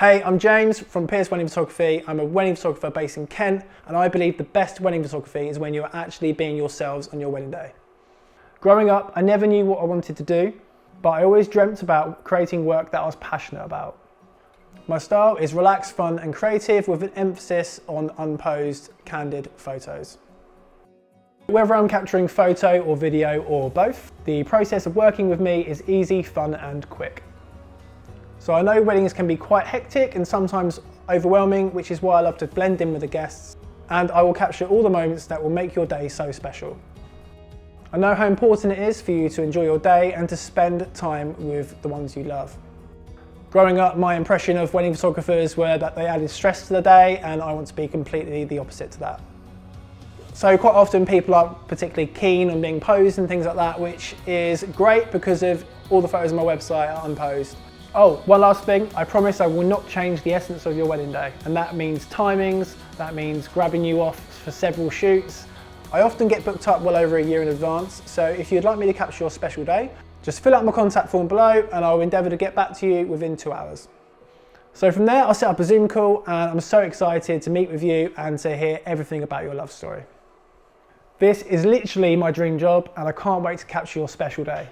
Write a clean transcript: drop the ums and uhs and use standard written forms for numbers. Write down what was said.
Hey, I'm James from Pierce Wedding Photography. I'm a wedding photographer based in Kent, and I believe the best wedding photography is when you're actually being yourselves on your wedding day. Growing up, I never knew what I wanted to do, but I always dreamt about creating work that I was passionate about. My style is relaxed, fun, and creative with an emphasis on unposed, candid photos. Whether I'm capturing photo or video or both, the process of working with me is easy, fun, and quick. So I know weddings can be quite hectic and sometimes overwhelming, which is why I love to blend in with the guests, and I will capture all the moments that will make your day so special. I know how important it is for you to enjoy your day and to spend time with the ones you love. Growing up, my impression of wedding photographers were that they added stress to the day, and I want to be completely the opposite to that. So quite often people aren't particularly keen on being posed and things like that, which is great because of all the photos on my website are unposed. Oh, one last thing, I promise I will not change the essence of your wedding day. And that means timings, that means grabbing you off for several shoots. I often get booked up well over a year in advance, so if you'd like me to capture your special day, just fill out my contact form below and I'll endeavour to get back to you within 2 hours. So from there, I'll set up a Zoom call and I'm so excited to meet with you and to hear everything about your love story. This is literally my dream job and I can't wait to capture your special day.